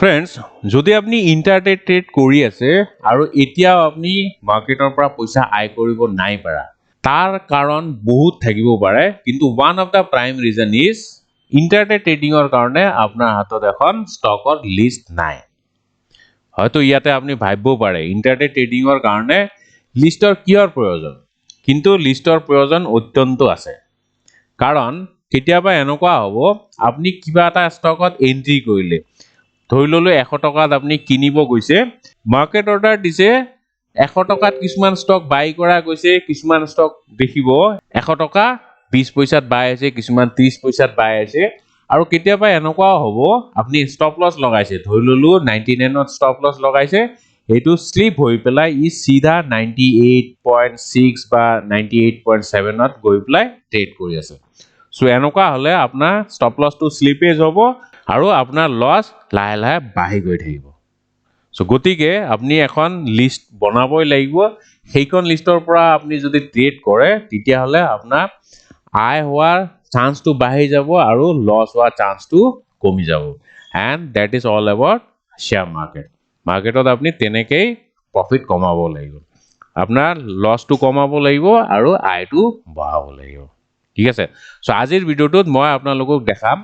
friends যদি আপনি ইন্টাৰডে trade কৰি আছে আৰু এতিয়াও আপনি মাৰ্কেটৰ পৰা পইচা আয় কৰিব নাই পাৰা তাৰ কাৰণ বহুত থাকিব পাৰে কিন্তু one of the prime reason is intraday ট্ৰেডিংৰ কাৰণে আপোনাৰ হাতত এখন ষ্টকৰ লিষ্ট নাই হয়তো ইয়াতে আপনি ভাবিব পাৰে ইন্টাৰডে ট্ৰেডিংৰ কাৰণে লিষ্টৰ কিয়ৰ প্ৰয়োজন কিন্তু লিষ্টৰ প্ৰয়োজন অত্যন্ত আছে কাৰণ কেতিয়াবা এনেকুৱা হ'ব আপনি কিবা এটা ষ্টকত এন্ট্ৰি কৰিলে ধৰি ললো 100 টকাত আপনি কিনিব গৈছে মাৰ্কেট অৰ্ডাৰ দিছে 100 টকাত কিছুমান স্টক বাই কৰা গৈছে কিছুমান স্টক দেখিব 100 টকা 20 পয়সাত বাই আছে কিছুমান 30 পয়সাত বাই আছে আৰু কেতিয়াবা এনেকুৱা হ'ব আপনি স্টপ লস লগাইছে ধৰি ললো 99 ত স্টপ লস লগাইছে এটো স্লিপ হৈ পেলাই ই সিধা 98.6 বা 98.7 ত গৈ পেলাই ট্ৰেড কৰি আছে সো এনেকুৱা হলে আপোনাৰ স্টপ লস টু স্লিপেজ হ'ব আৰু আপোনাৰ লস লাহে লাহে বাঢ়ি গৈ থাকিব সো গতিকে আপনি এখন লিষ্ট বনাবই লাগিব সেইখন লিষ্টৰ পৰা আপনি যদি ট্ৰেড কৰে তেতিয়া হলে আপোনাৰ আয় হোৱাৰ চান্সটো বাঢ়ি যাব আৰু লস হোৱাৰ চান্সটো কমি যাব and that is all about share market মাৰ্কেটত আপনি তেনেকেই প্ৰফিট কমাব লাগিব আপোনাৰ লসটো কমাব লাগিব আৰু আয়টো বঢ়াব লাগিব ঠিক আছে সো আজিৰ ভিডিওটোত মই আপোনালোকক দেখাম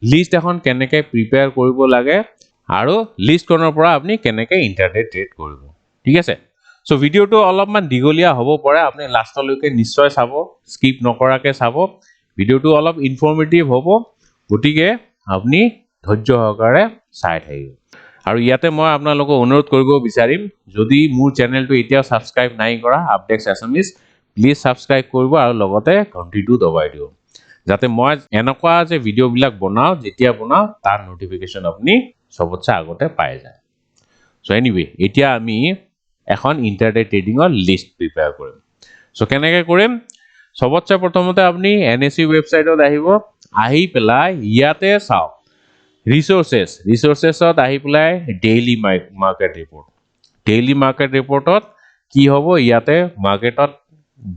লিষ্ট এখন কেনেকৈ প্ৰিপেয়াৰ কৰিব লাগে আৰু লিষ্টখনৰ পৰা আপনি কেনেকৈ ইন্টাৰডে ট্ৰেড কৰিব ঠিক আছে সো ভিডিওটো অলপমান দীঘলীয়া হ'ব পাৰে আপনি লাষ্টলৈকে নিশ্চয় চাব স্কিপ নকৰাকে চাব ভিডিওটো অলপ ইনফৰমেটিভ হ'ব গতিকে আপনি ধৈৰ্য সহকাৰে চাই থাকিব আৰু ইয়াতে মই আপোনালোকক অনুৰোধ কৰিব বিচাৰিম যদি মোৰ চেনেলটো এতিয়া সাবস্ক্ৰাইব নাই কৰা আপডেটস আসামিজ প্লিজ সাবস্ক্ৰাইব কৰিব আৰু লগতে ঘণ্টিটো দবাই দিও যাতে মই এনেকুৱা যে ভিডিও বিলাক বনাও যেতিয়া বনাও তাৰ নোটিফিকেশন আপনি সবতছে আগতে পাই যায় সো এনিৱে এতিয়া আমি এখন ইন্টাৰডে ট্ৰেডিংৰ লিষ্ট প্ৰিপেয়াৰ কৰিম সো কেনেকৈ কৰিম সবতছে প্ৰথমতে আপনি এনএসই ওয়েবসাইটত আহিব আহি পেলাই ইয়াতে চাও ৰিসোৰ্সেছত আহি পেলাই ডেইলি মাৰ্কেট ৰিপৰ্টত কি হ'ব ইয়াতে মাৰ্কেটত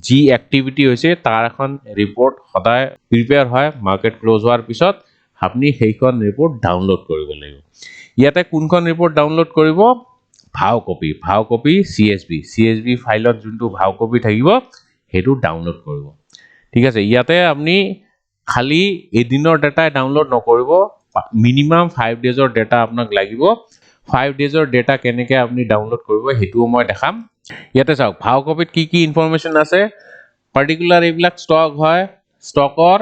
জি এক্টিভিটি হৈছে তাৰ এখন ৰিপৰ্ট সদায় প্ৰিপেয়াৰ হয় মাৰ্কেট ক্লোজ হোৱাৰ পিছত আপনি সেইখন ৰিপৰ্ট ডাউনলোড কৰিব লাগিব ইয়াতে কোনখন ৰিপৰ্ট ডাউনলোড কৰিব ভাও কপি CSV ফাইলত যোনটো ভাও কপি থাকিব হেতু ডাউনলোড কৰিব ঠিক আছে ইয়াতে আপনি খালি এদিনৰ ডাটা ডাউনলোড নকৰিব মিনিমাম 5 ডেজৰ ডাটা আপোনাক লাগিব 5 ডেজৰ ডাটা কেনেকৈ আপনি ডাউনলোড কৰিব হেতুও মই দেখাম ইয়াতে চাওক ভাও কপিত কি ইনফৰমেশন আছে পাৰ্টিকুলাৰ এইবিলাক স্টক হয় স্টকৰ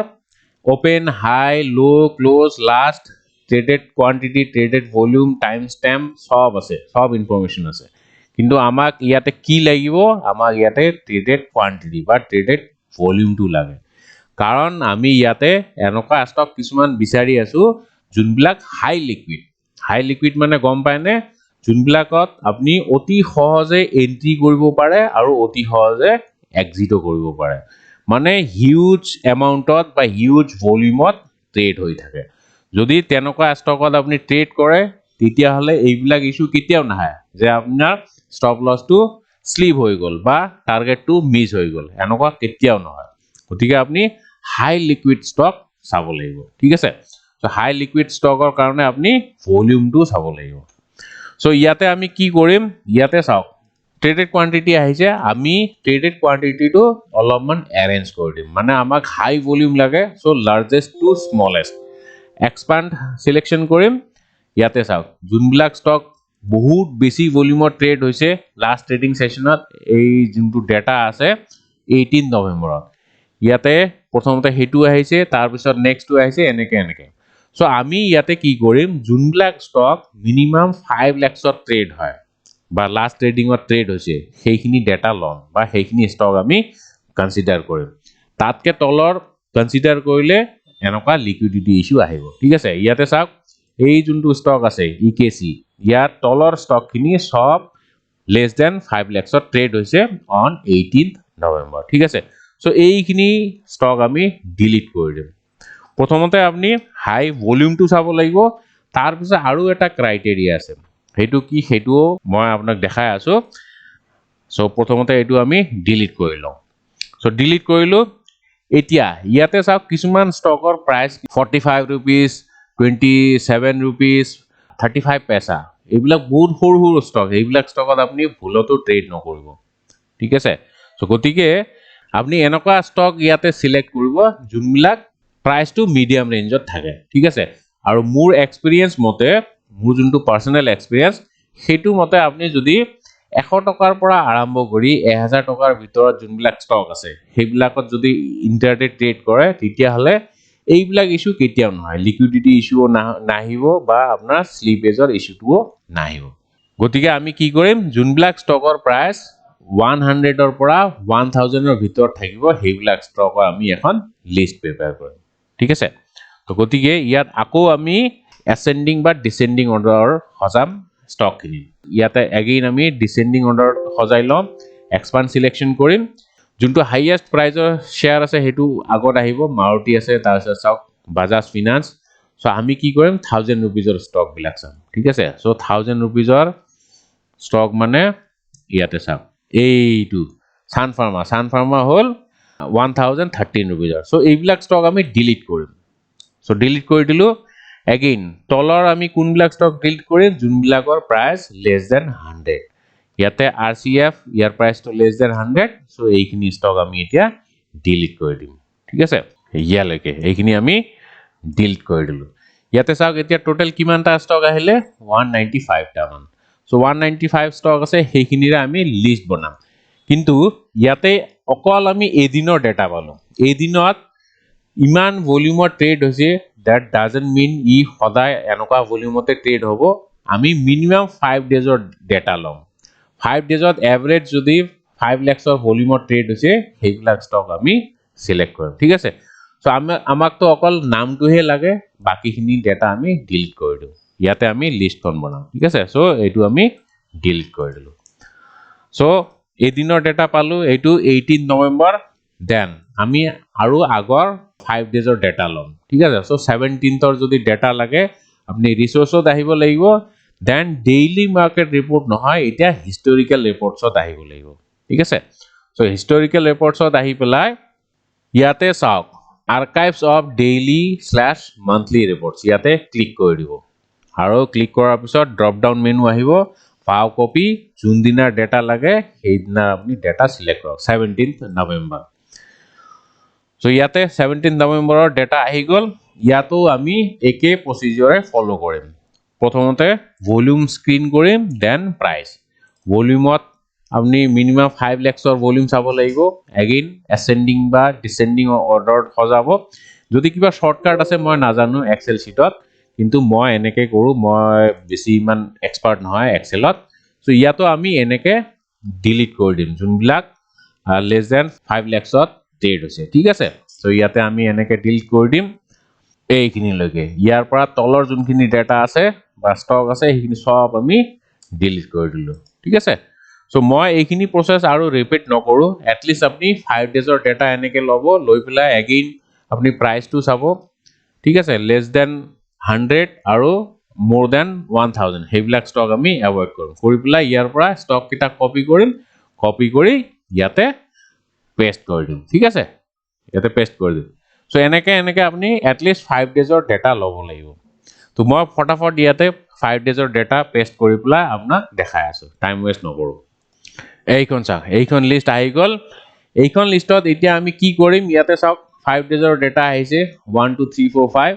open high low close last traded quantity traded volume time stamp সব আছে সব ইনফরমেশন আছে কিন্তু আমাক ইয়াতে কি লাগিব আমাক ইয়াতে ট্রেডেড কোয়ান্টিটি বা ট্রেডেড ভলিউমটো লাগে কাৰণ আমি ইয়াতে এনেকুৱা স্টক কিছুমান বিচাৰি আছো যোনবিলাক হাই লিকুইড মানে গম পায়নে যোনবিলাকত আপনি অতি সহজে এন্ট্ৰি কৰিব পাৰে আৰু অতি সহজে এক্সিটো কৰিব পাৰে মানে হিউজ এমাউন্টত বা হিউজ ভলিউমত ট্ৰেড হৈ থাকে যদি তেনেকুৱা ষ্টকত আপনি ট্ৰেড কৰে তেতিয়া হলে এইবিলাক ইস্যু কেতিয়াও নাহে যে আপোনাৰ স্টপ লসটো স্লিপ হৈ গল বা টাৰ্গেটটো মিস হৈ গল এনেকুৱা কেতিয়াও নহয় গতিকে আপনি হাই লিকুইড স্টক চাব লাগিব ঠিক আছে সো হাই লিকুইড ষ্টকৰ কাৰণে আপনি ভলিউমটো চাব লাগিব সো ইয়াতে আমি কি কৰিম ইয়াতে চাওক ট্ৰেডেড কোয়ান্টিটি আহিছে আমি ট্ৰেডেড কোয়ান্টিটিটো অলপমান অ্যাৰেঞ্জ কৰি দিম মানে আমাক হাই ভলিউম লাগে so largest two smallest expand selection কৰিম ইয়াতে চাওক যোনবিলাক স্টক বহুত বেছি ভলিউমত ট্ৰেড হৈছে লাষ্ট ট্ৰেডিং সেশনত এই যোনটো ডাটা আছে 18 নৱেম্বৰত ইয়াতে প্ৰথমতে হেতু আহিছে তাৰ পিছত নেক্সটটো আহিছে এনেকে সো আমি ইয়াতে কি কৰিম যোনবিলাক স্টক মিনিমাম 5 লাখত ট্ৰেড হয় বা লাষ্ট ট্ৰেডিংত ট্ৰেড হৈছে সেইখিনি ডাটা লম বা সেইখিনি স্টক আমি কনসিডাৰ কৰিম তাতকে তলৰ কনসিডাৰ কৰিলে এনেকুৱা লিকুইডিটি ইস্যু আহিব ঠিক আছে ইয়াতে চাওক এই যোনটো স্টক আছে ইকেসি ইয়াৰ তলৰ স্টকখিনি সব লেস দেন 5 লাখত ট্ৰেড হৈছে অন 18 নৱেম্বৰ ঠিক আছে সো এইখিনি স্টক আমি ডিলিট কৰি দিম প্ৰথমতে আপনি হাই ভলিউমটো চাব লাগিব তাৰ পিছত আৰু এটা ক্ৰাইটেৰিয়া আছে হেতু কি হেতু মই আপোনাক দেখাই আছো সো প্ৰথমতে এটো আমি ডিলিট কৰি লওঁ সো ডিলিট কৰিলো এতিয়া ইয়াতে চাওক কিছুমান ষ্টকৰ প্ৰাইস 45 रुपीस 27 रुपीस 35 পইচা এইবিলাক বহুত সৰু সৰু ষ্টক এইবিলাক ষ্টকত আপুনি ভুলতো ট্ৰেড নকৰিব ঠিক আছে সো গতিকে আপুনি এনেকুৱা ষ্টক ইয়াতে সিলেক্ট কৰিব যোনবিলাক প্ৰাইস টু মিডিয়াম ৰেঞ্জত থাকে ঠিক আছে আৰু মোৰ এক্সপেৰিয়েন্স মতে মোৰ যোনটো পাৰ্সোনাল এক্সপেৰিয়েন্স সেইটো মতে আপুনি যদি 100 টকাৰ পৰা আৰম্ভ কৰি 1000 টকাৰ ভিতৰত যোনবিলাক ষ্টক আছে সেইবিলাকত যদি ইন্টাৰডে ট্ৰেড কৰে তেতিয়া হলে এইবিলাক ইস্যু কেতিয়াও নহয় লিকুইডিটি ইস্যু নাহিব বা আপোনাৰ স্লিপেজৰ ইস্যুটো নাহিব গতিকে আমি কি কৰিম যোনবিলাক ষ্টকৰ প্ৰাইস 100 ৰ পৰা 1000 ৰ ভিতৰত থাকিব সেইবিলাক ষ্টকৰ আমি এখন লিষ্ট প্ৰিপেয়াৰ কৰিম ঠিক আছে তো গতিকে ইয়াত আকৌ আমি ascending বা descending order হজাম stock খিনি ইয়াতে again আমি descending order হজাই লম expand selection কৰিম যোনটো highest price share আছে হেতু আগত আহিব মাৰুতি আছে তাৰপিছত চাওক বাজাজ ফিনান্স সো আমি কি কৰিম 1000 rupees ৰ stock বিলাক চাম ঠিক আছে সো 1000 rupees ৰ stock মানে ইয়াতে চাওক এইটো সান ফাৰ্মা হল 1013 rupees সো এইবিলাক stock আমি ডিলিট কৰিম সো ডিলিট কৰি দিলো again তলৰ আমি কোনবিলাক ষ্টক ডিলিট কৰিম যোনবিলাকৰ প্ৰাইস less than 100 ইয়াতে RCF ইয়াৰ প্ৰাইসটো less than 100 সো এইখিনি ষ্টক আমি এতিয়া ডিলিট কৰি দিম ঠিক আছে ইয়ালৈকে এইখিনি আমি ডিলিট কৰি দিলো ইয়াতে চাওক এতিয়া টোটাল কিমানটা ষ্টক আহিলে 195 টা মান সো 195 ষ্টক আছে সেইখিনিৰে আমি লিষ্ট বনাম কিন্তু ইয়াতে অকল আমি এদিনৰ ডেটা পালো এদিনত ইমান ভলিউমৰ ট্ৰেড হৈছে that doesn't mean ই সদায় এনেকুৱা ভলিউমতে ট্ৰেড হ'ব আমি মিনিমাম 5 ডেজৰ ডেটা লম 5 ডেজত এভাৰেজ যদি 5 লাখৰ ভলিউমৰ ট্ৰেড হৈছে সেইবিলাক ষ্টক আমি সিলেক্ট কৰিম ঠিক আছে সো আমাক তো অকল নামটোহে লাগে বাকিখিনি ডেটা আমি ডিলিট কৰি দিও ইয়াতে আমি লিষ্টখন বনাম ঠিক আছে সো এইটো আমি ডিলিট কৰি দিলো সো এদিনৰ ডেটা পালো এইটো 18 নৱেম্বৰ দেন আমি আৰু আগৰ 5 ডেজৰ ডেটা লম ঠিক আছে সো 17th ৰ যদি ডেটা লাগে আপনি ৰিসোৰ্সত আহিব লাগিব দেন ডেইলি মাৰ্কেট ৰিপৰ্ট নহয় এটা হিষ্টৰিকেল ৰিপৰ্টছত আহিব লাগিব ঠিক আছে সো হিষ্টৰিকেল ৰিপৰ্টছত আহি পেলাই ইয়াতে চাওক আৰ্কাইভছ অফ ডেইলি/মান্থলি ৰিপৰ্টছ ইয়াতে ক্লিক কৰি দিব আৰু ক্লিক কৰাৰ পিছত ড্ৰপ ডাউন মেনু আহিব পাও কপি যোন দিনৰ ডেটা লাগে সেই দিনৰ আপনি ডেটা সিলেক্ট কৰক 17th নৱেম্বৰ সো ইয়াতে 17 নৱেম্বৰৰ ডেটা আহি গল ইয়াতো আমি একে প্ৰসিডিউৰে ফলো কৰিম প্ৰথমতে ভলিউম স্ক্ৰিন কৰিম দেন প্ৰাইস ভলিউমত আপনি মিনিমাম 5 লাখৰ ভলিউম চাব লাগিব এগেইন অ্যাসেন্ডিং বা ডিসেন্ডিং অৰ্ডাৰত সজাব যদি কিবা শৰ্টকাট আছে মই নাজানো এক্সেল শীটত কিন্তু মই এনেকে কৰো মই বেছি ইমান এক্সপাৰ্ট নহয় এক্সেলত সো ইয়াতো আমি এনেকে ডিলিট কৰি দিম যোনবিলাক less than 5 লাখত ট্ৰেড হৈছে ঠিক আছে সো ইয়াতে আমি এনেকে ডিলিট কৰি দিম এইখিনি লগে ইয়াৰ পৰা তলৰ যোনখিনি ডেটা আছে বা ষ্টক আছে সেইখিনি সব আমি ডিলিট কৰি দিলো ঠিক আছে সো মই এইখিনি প্ৰসেস আৰু ৰিপিট নকৰো এট লিষ্ট আপনি 5 ডেজৰ ডেটা এনেকে লব লৈ পেলাই এগেইন আপনি প্ৰাইসটো চাব ঠিক আছে less than 100 আৰু more than 1000 সেইবিলাক ষ্টক আমি এভয়েড কৰিম কৰি পেলাই ইয়াৰ পৰা ষ্টক কিটা কপি কৰিম কপি কৰি ইয়াতে পেস্ট কৰি দিম ঠিক আছে ইয়াতে পেস্ট কৰি দিম সো এনেকে আপনি এট লিষ্ট 5 ডেজৰ ডেটা লব লাগিব তো মই ফটাফট ইয়াতে 5 ডেজৰ ডেটা পেস্ট কৰি পেলাই আপোনাক দেখাই আছো টাইম ওয়েস্ট নকৰো এইখন চাওক এইখন লিষ্ট আহি গল এইখন লিষ্টত এতিয়া আমি কি কৰিম ইয়াতে চাওক 5 ডেজৰ ডেটা আহিছে 1 2 3 4 5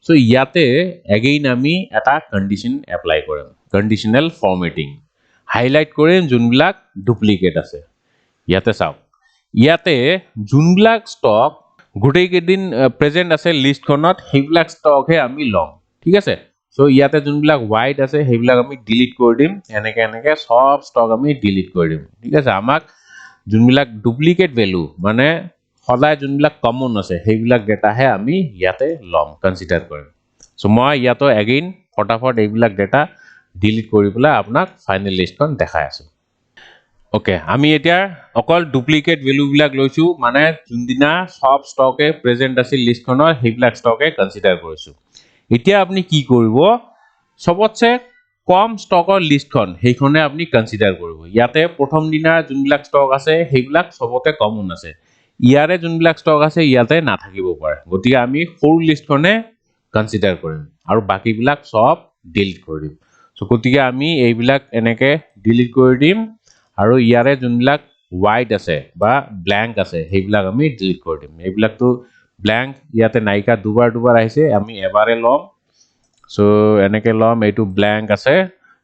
সো ইয়াতে এগেইন আমি এটা কন্ডিশন এপ্লাই কৰিম কন্ডিশনাল ফৰমেটিং হাইলাইট কৰিম যোনবিলাক ডুপ্লিকেট আছে ইয়াতে চাওক ইয়াতে যোনবিলাক ষ্টক গুটেই কেদিন প্ৰেজেন্ট আছে লিষ্টখনত সেইবিলাক ষ্টকহে আমি লম ঠিক আছে সো ইয়াতে যোনবিলাক হোয়াইট আছে সেইবিলাক আমি ডিলিট কৰি দিম এনেকে সব ষ্টক আমি ডিলিট কৰি দিম ঠিক আছে আমাক যোনবিলাক ডুপ্লিকেট ভ্যালু মানে সদায় যোনবিলাক কমন আছে সেইবিলাক ডেটাহে আমি ইয়াতে লম কনসিডাৰ কৰিম সো মই ইয়াতো এগেইন ফটাফট এইবিলাক ডেটা ডিলিট কৰি পেলাই আপোনাক ফাইনাল লিষ্টখন দেখাই আছো ওকে আমি এতিয়া অকল ডুপ্লিকেট ভ্যালু বিলাক লৈছো মানে যোনদিনা সব ষ্টকে প্ৰেজেন্ট আছে লিষ্টখনৰ সেইবিলাক ষ্টকে কনসিডাৰ কৰিছো এতিয়া আপনি কি কৰিব সবতছে কম ষ্টকৰ লিষ্টখন সেইখনে আপনি কনসিডাৰ কৰিব ইয়াতে প্ৰথম দিনা যোনবিলাক ষ্টক আছে সেইবিলাক সবতে কমন আছে ইয়াৰে যোনবিলাক ষ্টক আছে ইয়াতে নাথাকিব পাৰে গতিকে আমি ফুল লিষ্টখনে কনসিডাৰ কৰিম আৰু বাকিবিলাক সব ডিলিট কৰি দিম সো গতিকে আমি এইবিলাক এনেকে ডিলিট কৰি দিম আৰু ইয়াৰে যোনবিলাক white আছে বা blank আছে সেইবিলাক আমি ডিলিট কৰি দিম এইবিলাকটো blank ইয়াতে নাইকা দুবাৰ আহিছে আমি এবাৰে লম সো এনেকে লম এইটো blank আছে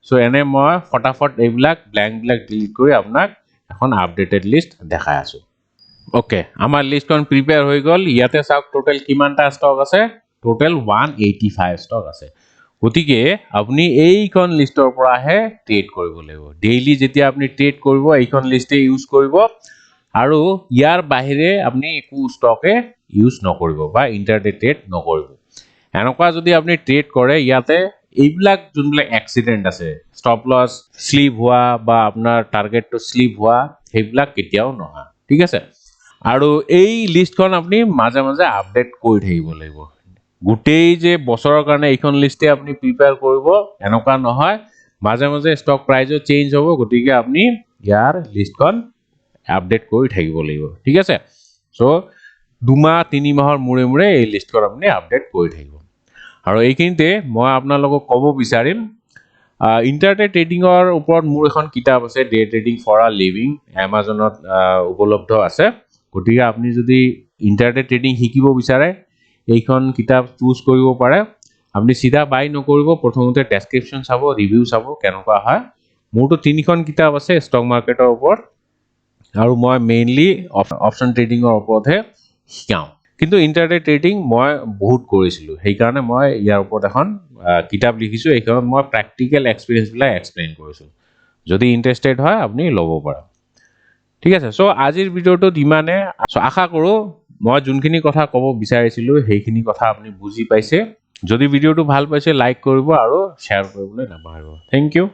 সো এনে মই ফটাফট এইবিলাক blank বিলাক ডিলিট কৰি আপোনাক এখন আপডেটেড লিষ্ট দেখাই আছো ওকে আমাৰ লিষ্টখন প্ৰিপেয়াৰ হৈ গল ইয়াতে চাওক টোটাল কিমানটা ষ্টক আছে টোটাল 185 ষ্টক আছে গতিকে আপুনি এইখন লিষ্টৰ পৰা হে ট্ৰেড কৰিব লাগিব ডেইলি যেতিয়া আপুনি ট্ৰেড কৰিব এইখন লিষ্টে ইউজ কৰিব আৰু ইয়াৰ বাহিৰে আপুনি একো ষ্টকে ইউজ নকৰিব বা ইন্টাৰডে ট্ৰেড নকৰিব এনেকুৱা যদি আপুনি ট্ৰেড কৰে ইয়াতে এইবিলাক যোনবিলাক এক্সিডেন্ট আছে ষ্টপ লস স্লিপ হোৱা বা আপোনাৰ টাৰ্গেটটো স্লিপ হোৱা সেইবিলাক কেতিয়াও নহয় ঠিক আছে আৰু এই লিষ্টখন আপুনি মাজে মাজে আপডেট কৰি থাকিব লাগিব গুটেই যে বছৰৰ কাৰণে এইখন লিষ্টে আপুনি প্ৰিপেয়াৰ কৰিব এনেকুৱা নহয় মাজে মাজে ষ্টক প্ৰাইজও চেঞ্জ হ'ব গতিকে আপুনি ইয়াৰ লিষ্টখন আপডেট কৰি থাকিব লাগিব ঠিক আছে সো দুমাহ তিনি মাহৰ মুৰে মুৰে এই লিষ্টখন আপুনি আপডেট কৰি থাকিব আৰু এইখিনিতে মই আপোনালোকক ক'ব বিচাৰিম ইন্টাৰডে ট্ৰেডিংৰ ওপৰত মোৰ এখন কিতাপ আছে day trading for a living Amazonত উপলব্ধ আছে গতিকে আপুনি যদি ইন্টাৰডে ট্ৰেডিং শিকিব বিচাৰে এইখন কিতাপ চুজ কৰিব পাৰে আপুনি সিধা বাই নকৰিব প্ৰথমতে ডেসক্ৰিপচন চাব ৰিভিউ চাব কেনেকুৱা হয় মোৰটো তিনিখন কিতাপ আছে ষ্টক মাৰ্কেটৰ ওপৰত আৰু মই মেইনলি অপচন ট্ৰেডিংৰ ওপৰতহে শিকাও কিন্তু ইন্টাৰডে ট্ৰেডিং মই বহুত কৰিছিলো সেই কাৰণে মই ইয়াৰ ওপৰত এখন কিতাপ লিখিছো এইখনত মই প্ৰ্যাকটিক্যাল এক্সপেৰিয়েন্স বিলাক এক্সপ্লেইন কৰিছো যদি ইন্টাৰেস্টেড হয় আপুনি ল'ব পাৰে ঠিক আছে সো আজিৰ ভিডিওটো ইমানে আশা কৰো মই যোনখিনি কথা ক'ব বিচাৰিছিলো সেইখিনি কথা আপুনি বুজি পাইছে যদি ভিডিওটো ভাল পাইছে লাইক কৰিব আৰু শ্বেয়াৰ কৰিবলৈ নাপাহৰিব থ্যাংক ইউ